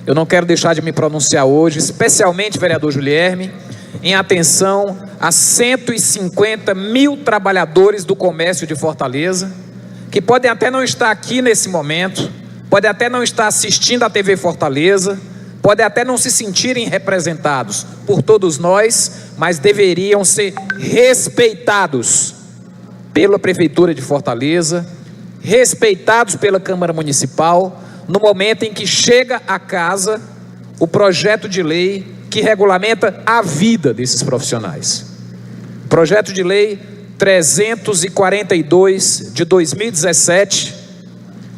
eu não quero deixar de me pronunciar hoje, especialmente, vereador Julierme, em atenção a 150 mil trabalhadores do comércio de Fortaleza, que podem até não estar aqui nesse momento, podem até não estar assistindo à TV Fortaleza, podem até não se sentirem representados por todos nós, mas deveriam ser respeitados pela Prefeitura de Fortaleza, respeitados pela Câmara Municipal, no momento em que chega à casa o projeto de lei que regulamenta a vida desses profissionais. Projeto de lei 342 de 2017,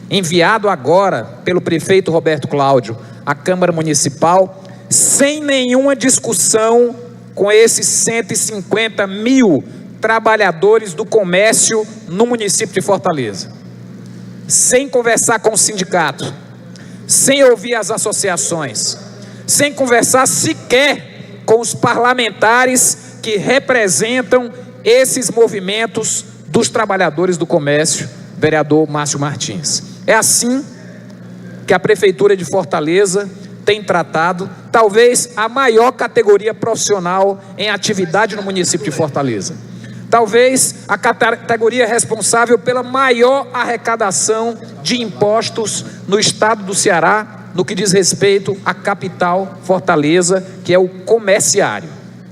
enviado agora pelo prefeito Roberto Cláudio à Câmara Municipal, sem nenhuma discussão com esses 150 mil trabalhadores do comércio no município de Fortaleza, sem conversar com o sindicato, sem ouvir as associações, sem conversar sequer com os parlamentares que representam esses movimentos dos trabalhadores do comércio, vereador Márcio Martins. É assim que a Prefeitura de Fortaleza tem tratado talvez a maior categoria profissional em atividade no município de Fortaleza. Talvez a categoria responsável pela maior arrecadação de impostos no estado do Ceará, no que diz respeito à capital Fortaleza, que é o comerciário.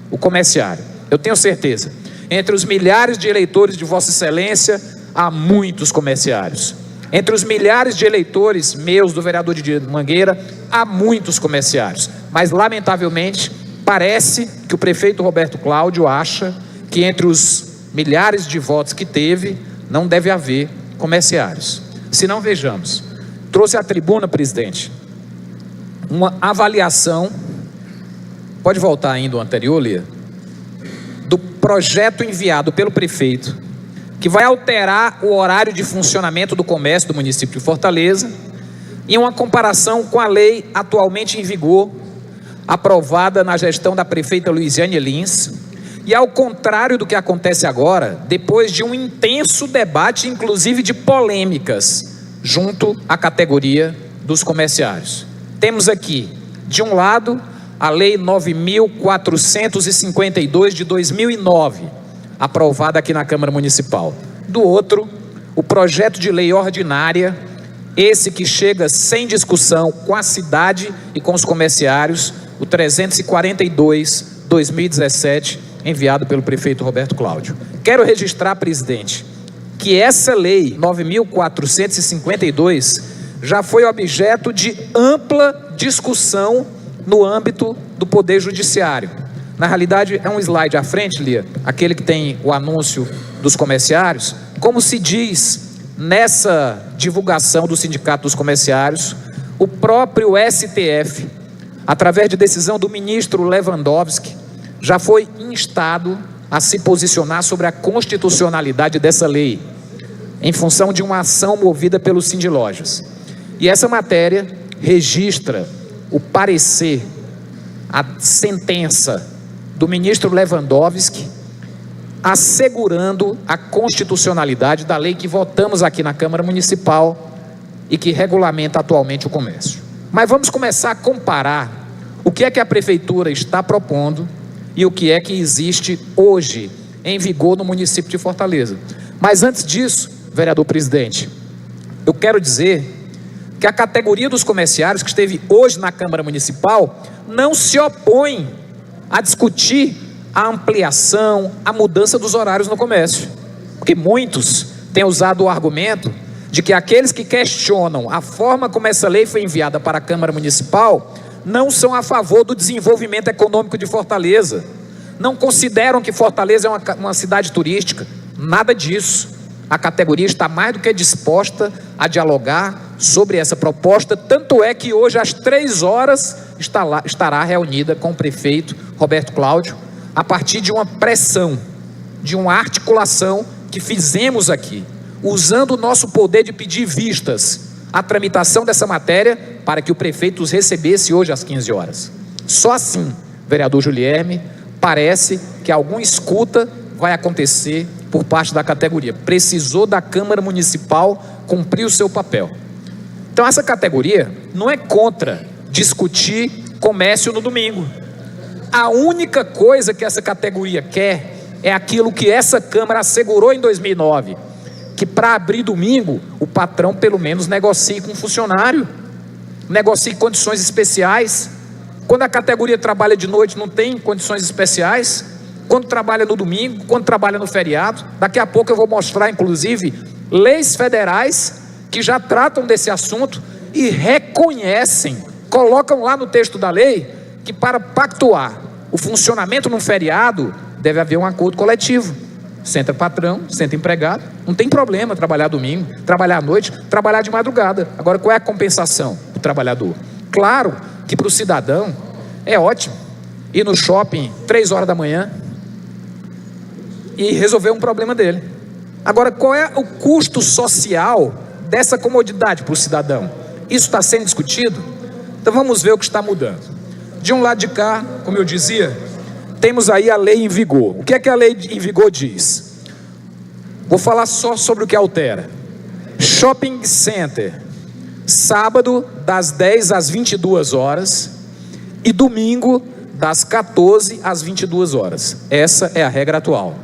O comerciário. Eu tenho certeza, entre os milhares de eleitores de Vossa Excelência, há muitos comerciários. Entre os milhares de eleitores meus, do vereador de Mangueira, há muitos comerciários. Mas, lamentavelmente, parece que o prefeito Roberto Cláudio acha que entre os milhares de votos que teve, não deve haver comerciários. Se não, vejamos. Trouxe à tribuna, presidente, uma avaliação, pode voltar ainda o anterior, Lia, do projeto enviado pelo prefeito, que vai alterar o horário de funcionamento do comércio do município de Fortaleza, em uma comparação com a lei atualmente em vigor, aprovada na gestão da prefeita Luiziane Lins, e ao contrário do que acontece agora, depois de um intenso debate, inclusive de polêmicas, junto à categoria dos comerciários. Temos aqui, de um lado, a Lei 9.452 de 2009, aprovada aqui na Câmara Municipal. Do outro, o projeto de lei ordinária, esse que chega sem discussão com a cidade e com os comerciários, o 342, 2017, enviado pelo prefeito Roberto Cláudio. Quero registrar, presidente, que essa lei 9.452 já foi objeto de ampla discussão no âmbito do Poder Judiciário. Na realidade, é um slide à frente, Lia, aquele que tem o anúncio dos comerciários. Como se diz nessa divulgação do Sindicato dos Comerciários, o próprio STF, através de decisão do ministro Lewandowski, já foi instado a se posicionar sobre a constitucionalidade dessa lei, em função de uma ação movida pelos Sindilojas. E essa matéria registra o parecer, a sentença do ministro Lewandowski, assegurando a constitucionalidade da lei que votamos aqui na Câmara Municipal e que regulamenta atualmente o comércio. Mas vamos começar a comparar o que é que a Prefeitura está propondo e o que é que existe hoje em vigor no município de Fortaleza. Mas antes disso, vereador presidente, eu quero dizer que a categoria dos comerciários que esteve hoje na Câmara Municipal não se opõe a discutir a ampliação, a mudança dos horários no comércio. Porque muitos têm usado o argumento de que aqueles que questionam a forma como essa lei foi enviada para a Câmara Municipal não são a favor do desenvolvimento econômico de Fortaleza, não consideram que Fortaleza é uma cidade turística. Nada disso. A categoria está mais do que disposta a dialogar sobre essa proposta, tanto é que hoje às 3 horas estará reunida com o prefeito Roberto Cláudio, a partir de uma pressão, de uma articulação que fizemos aqui, usando o nosso poder de pedir vistas à tramitação dessa matéria, para que o prefeito os recebesse hoje às 15 horas. Só assim, vereador Julierme, parece que alguma escuta vai acontecer por parte da categoria. Precisou da Câmara Municipal cumprir o seu papel. Então essa categoria não é contra discutir comércio no domingo. A única coisa que essa categoria quer é aquilo que essa Câmara assegurou em 2009, que para abrir domingo, o patrão pelo menos negocie com o funcionário, negocie condições especiais. Quando a categoria trabalha de noite, não tem condições especiais. Quando trabalha no domingo, quando trabalha no feriado. Daqui a pouco eu vou mostrar, inclusive, leis federais que já tratam desse assunto e reconhecem, colocam lá no texto da lei, que para pactuar o funcionamento num feriado, deve haver um acordo coletivo. Senta patrão, senta empregado, não tem problema trabalhar domingo, trabalhar à noite, trabalhar de madrugada. Agora, qual é a compensação do trabalhador? Claro que para o cidadão é ótimo ir no shopping 3 horas da manhã e resolver um problema dele. Agora, qual é o custo social dessa comodidade para o cidadão? Isso está sendo discutido? Então vamos ver o que está mudando. De um lado de cá, como eu dizia, temos aí a lei em vigor. O que é que a lei em vigor diz? Vou falar só sobre o que altera. Shopping Center, sábado das 10 às 22 horas e domingo das 14 às 22 horas. Essa é a regra atual.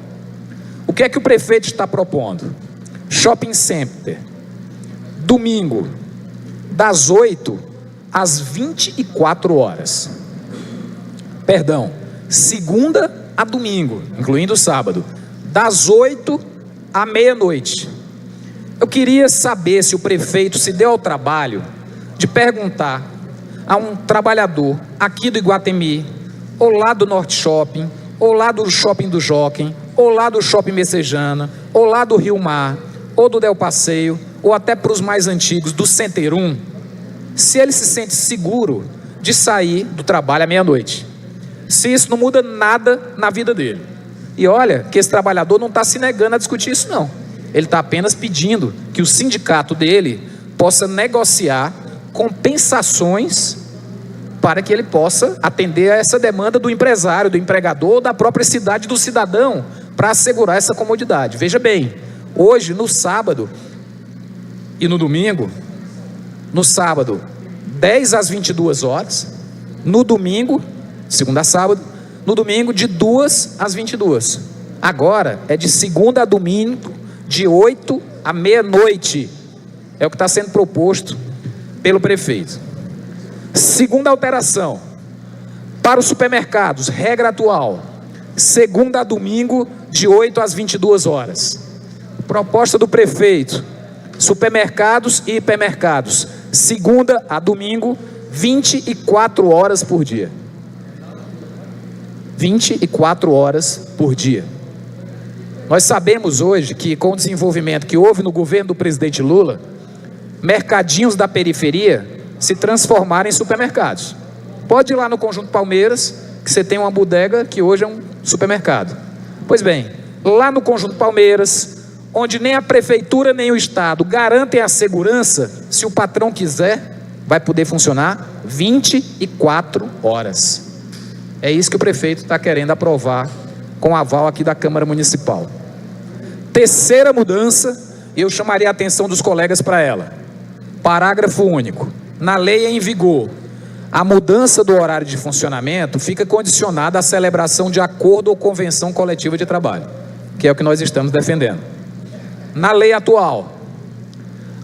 O que é que o prefeito está propondo? Shopping Center, domingo das 8 às 24 horas. Perdão, segunda a domingo, incluindo sábado, das 8 à meia-noite. Eu queria saber se o prefeito se deu ao trabalho de perguntar a um trabalhador aqui do Iguatemi, ou lá do Norte Shopping, ou lá do Shopping do Jockey, ou lá do Shopping Messejana, ou lá do Rio Mar, ou do Del Passeio, ou até para os mais antigos, do Center 1, se ele se sente seguro de sair do trabalho à meia-noite. Se isso não muda nada na vida dele. E olha que esse trabalhador não está se negando a discutir isso não. Ele está apenas pedindo que o sindicato dele possa negociar compensações para que ele possa atender a essa demanda do empresário, do empregador, da própria cidade, do cidadão, para assegurar essa comodidade. Veja bem, hoje no sábado e no domingo, no sábado 10 às 22 horas, no domingo, segunda a sábado, no domingo de 2 às 22. Agora é de segunda a domingo, de 8 à meia-noite. É o que está sendo proposto pelo prefeito. Segunda alteração, para os supermercados, regra atual, segunda a domingo, de 8 às 22 horas. Proposta do prefeito, supermercados e hipermercados, segunda a domingo, 24 horas por dia. 24 horas por dia. Nós sabemos hoje que com o desenvolvimento que houve no governo do presidente Lula, mercadinhos da periferia se transformaram em supermercados. Pode ir lá no Conjunto Palmeiras, que você tem uma bodega que hoje é um supermercado. Pois bem, lá no Conjunto Palmeiras, onde nem a prefeitura nem o estado garantem a segurança, se o patrão quiser, vai poder funcionar 24 horas. É isso que o prefeito está querendo aprovar com o aval aqui da Câmara Municipal. Terceira mudança, eu chamaria a atenção dos colegas para ela. Parágrafo único. Na lei em vigor, a mudança do horário de funcionamento fica condicionada à celebração de acordo ou convenção coletiva de trabalho, que é o que nós estamos defendendo. Na lei atual,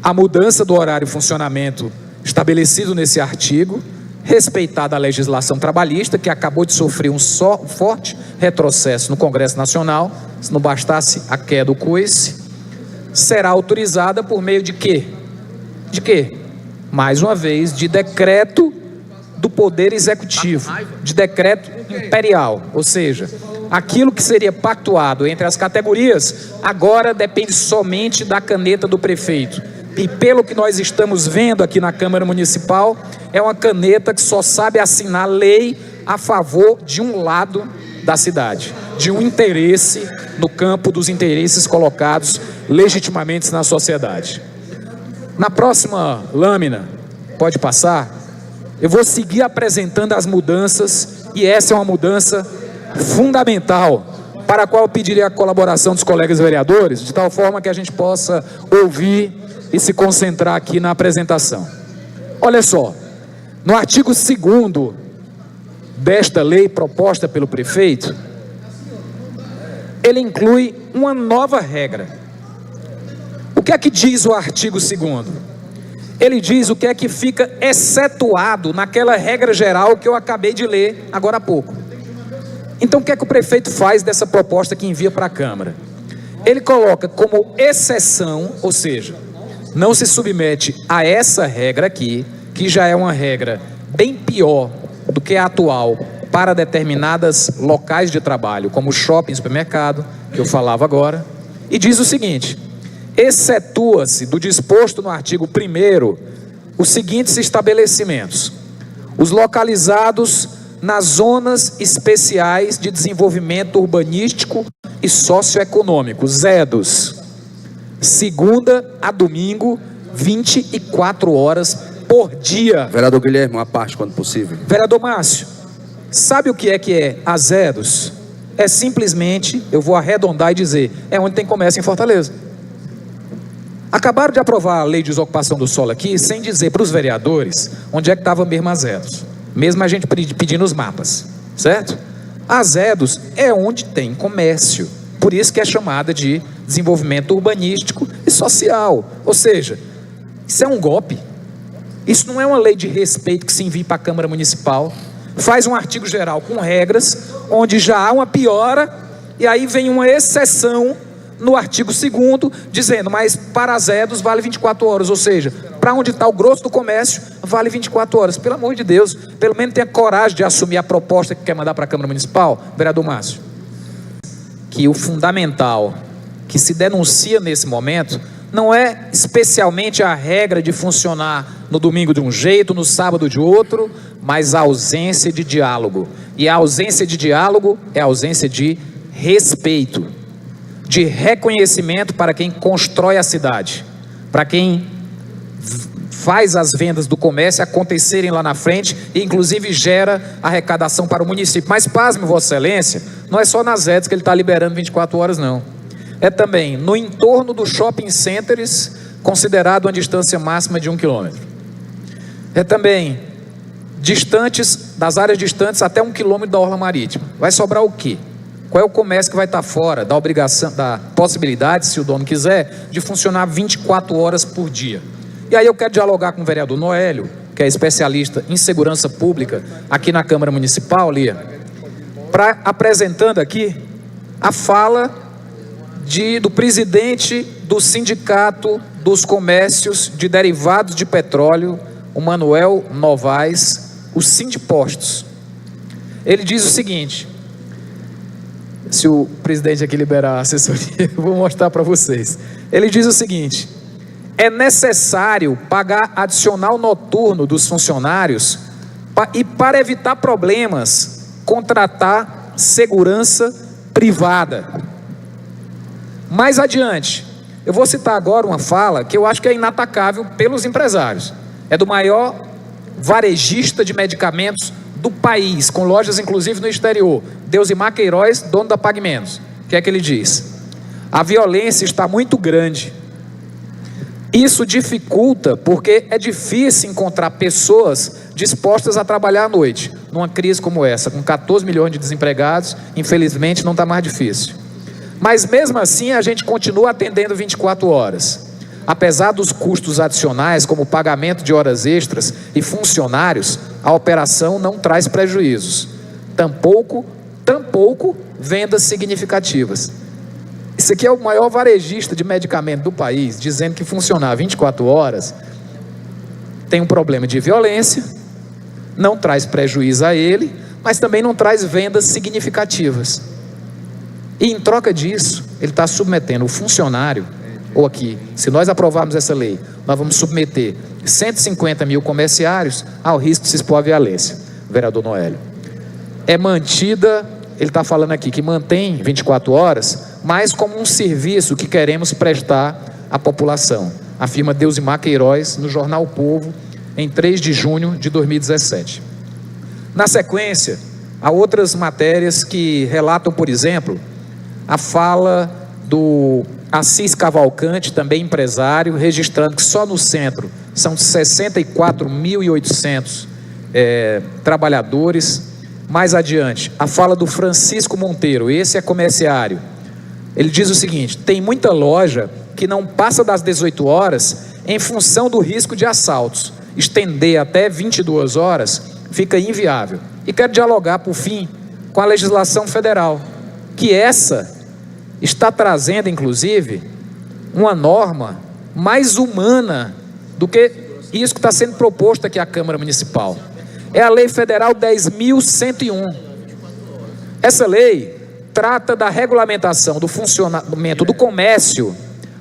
a mudança do horário de funcionamento estabelecido nesse artigo, respeitada a legislação trabalhista, que acabou de sofrer um forte retrocesso no Congresso Nacional, se não bastasse a queda do coice, será autorizada por meio de quê? De quê? Mais uma vez, de decreto do Poder Executivo, de decreto imperial, ou seja, aquilo que seria pactuado entre as categorias, agora depende somente da caneta do prefeito. E pelo que nós estamos vendo aqui na Câmara Municipal, é uma caneta que só sabe assinar lei a favor de um lado da cidade, de um interesse no campo dos interesses colocados legitimamente na sociedade. Na próxima lâmina, pode passar, eu vou seguir apresentando as mudanças, e essa é uma mudança fundamental, para a qual eu pediria a colaboração dos colegas vereadores, de tal forma que a gente possa ouvir e se concentrar aqui na apresentação. Olha só, No artigo 2º desta lei proposta pelo prefeito, ele inclui uma nova regra. O que é que diz o artigo 2º? Ele diz o que é que fica excetuado naquela regra geral que eu acabei de ler agora há pouco. Então o que é que o prefeito faz dessa proposta que envia para a Câmara? Ele coloca como exceção, ou seja, não se submete a essa regra aqui, que já é uma regra bem pior do que a atual para determinadas locais de trabalho, como shopping, supermercado, que eu falava agora, e diz o seguinte: excetua-se do disposto no artigo 1º os seguintes estabelecimentos: os localizados nas zonas especiais de desenvolvimento urbanístico e socioeconômico, ZEDOS, segunda a domingo, 24 horas por dia. Vereador Guilherme, uma parte quando possível. Vereador Márcio, sabe o que é a ZEDOS? É simplesmente, eu vou arredondar e dizer, é onde tem comércio em Fortaleza. Acabaram de aprovar a lei de desocupação do solo aqui, sem dizer para os vereadores onde é que estava mesmo a ZEDOS. Mesmo a gente pedindo os mapas, certo? A ZEDOS é onde tem comércio, por isso que é chamada de desenvolvimento urbanístico e social. Ou seja, isso é um golpe. Isso não é uma lei de respeito que se envia para a Câmara Municipal. Faz um artigo geral com regras, onde já há uma piora, e aí vem uma exceção no artigo 2º, dizendo, mas para as ZEDOS vale 24 horas, ou seja, para onde está o grosso do comércio, vale 24 horas. Pelo amor de Deus, pelo menos tenha coragem de assumir a proposta que quer mandar para a Câmara Municipal, vereador Márcio. Que o fundamental que se denuncia nesse momento não é especialmente a regra de funcionar no domingo de um jeito, no sábado de outro, mas a ausência de diálogo. E a ausência de diálogo é a ausência de respeito, de reconhecimento para quem constrói a cidade, para quem faz as vendas do comércio acontecerem lá na frente e inclusive gera arrecadação para o município. Mas pasme, Vossa Excelência, não é só nas ZEDOS que ele está liberando 24 horas não. É também no entorno dos shopping centers, considerado uma distância máxima de 1 km. É também distantes, das áreas distantes até 1 km da orla marítima. Vai sobrar o quê? Qual é o comércio que vai estar fora da obrigação, da possibilidade, se o dono quiser, de funcionar 24 horas por dia? E aí eu quero dialogar com o vereador Noélio, que é especialista em segurança pública aqui na Câmara Municipal, Lia, para apresentando aqui a fala do presidente do Sindicato dos Comércios de Derivados de Petróleo, o Manuel Novaes, o Sindipostos. Ele diz o seguinte, se o presidente aqui liberar a assessoria, eu vou mostrar para vocês. Ele diz o seguinte: é necessário pagar adicional noturno dos funcionários e, para evitar problemas, contratar segurança privada. Mais adiante, eu vou citar agora uma fala que eu acho que é inatacável pelos empresários. É do maior varejista de medicamentos do país, com lojas inclusive no exterior, Deusimar Queiroz, dono da Pague Menos. O que é que ele diz? A violência está muito grande. Isso dificulta porque é difícil encontrar pessoas dispostas a trabalhar à noite. Numa crise como essa, com 14 milhões de desempregados, infelizmente não está mais difícil. Mas mesmo assim a gente continua atendendo 24 horas. Apesar dos custos adicionais, como o pagamento de horas extras e funcionários, a operação não traz prejuízos. Tampouco vendas significativas. Isso aqui é o maior varejista de medicamento do país, dizendo que funcionar 24 horas tem um problema de violência, não traz prejuízo a ele, mas também não traz vendas significativas. E em troca disso, ele está submetendo o funcionário, ou aqui, se nós aprovarmos essa lei, nós vamos submeter 150 mil comerciários ao risco de se expor à violência. Vereador Noélio, é mantida, ele está falando aqui que mantém 24 horas, mas como um serviço que queremos prestar à população, afirma Deusimar Queiroz no jornal O Povo, em 3 de junho de 2017. Na sequência, há outras matérias que relatam, por exemplo, a fala do Assis Cavalcante, também empresário, registrando que só no centro são 64.800 trabalhadores. Mais adiante, a fala do Francisco Monteiro, esse é comerciário. Ele diz o seguinte: tem muita loja que não passa das 18 horas em função do risco de assaltos. Estender até 22 horas fica inviável. E quero dialogar, por fim, com a legislação federal, que essa está trazendo, inclusive, uma norma mais humana do que isso que está sendo proposto aqui à Câmara Municipal. É a Lei Federal 10.101. Essa lei trata da regulamentação do funcionamento do comércio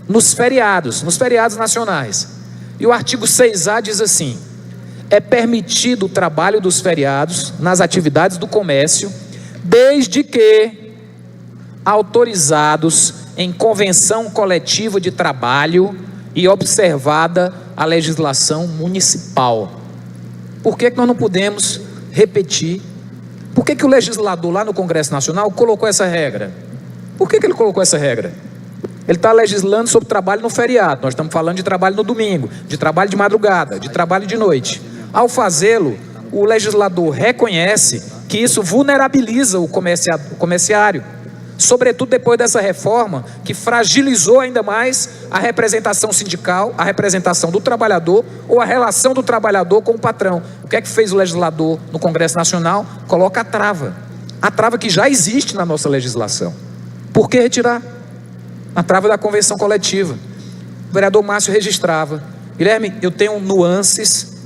nos feriados nacionais. E o artigo 6A diz assim: é permitido o trabalho dos feriados nas atividades do comércio, desde que autorizados em convenção coletiva de trabalho e observada a legislação municipal. Por que nós não podemos repetir? Por que o legislador lá no Congresso Nacional colocou essa regra? Por que ele colocou essa regra? Ele está legislando sobre trabalho no feriado. Nós estamos falando de trabalho no domingo, de trabalho de madrugada, de trabalho de noite. Ao fazê-lo, o legislador reconhece que isso vulnerabiliza o comerciário, sobretudo depois dessa reforma que fragilizou ainda mais a representação sindical, a representação do trabalhador ou a relação do trabalhador com o patrão. O que é que fez o legislador no Congresso Nacional? Coloca a trava que já existe na nossa legislação. Por que retirar? A trava da convenção coletiva. O vereador Márcio registrava: Guilherme, eu tenho nuances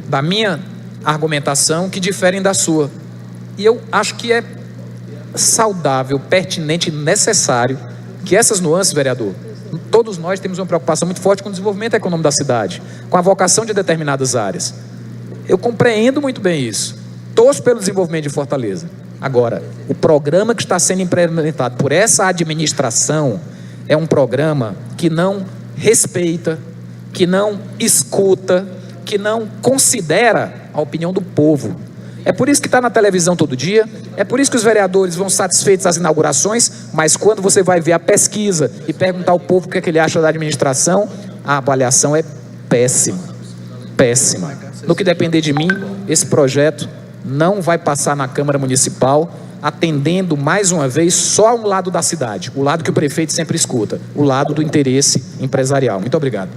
da minha argumentação que diferem da sua, e eu acho que é saudável, pertinente e necessário que essas nuances, vereador, todos nós temos uma preocupação muito forte com o desenvolvimento econômico da cidade, com a vocação de determinadas áreas. Eu compreendo muito bem isso, torço pelo desenvolvimento de Fortaleza. Agora, o programa que está sendo implementado por essa administração é um programa que não respeita, que não escuta, que não considera a opinião do povo. É por isso que está na televisão todo dia, é por isso que os vereadores vão satisfeitos às inaugurações, mas quando você vai ver a pesquisa e perguntar ao povo o que é que ele acha da administração, a avaliação é péssima, péssima. No que depender de mim, esse projeto não vai passar na Câmara Municipal, atendendo mais uma vez só um lado da cidade, o lado que o prefeito sempre escuta, o lado do interesse empresarial. Muito obrigado.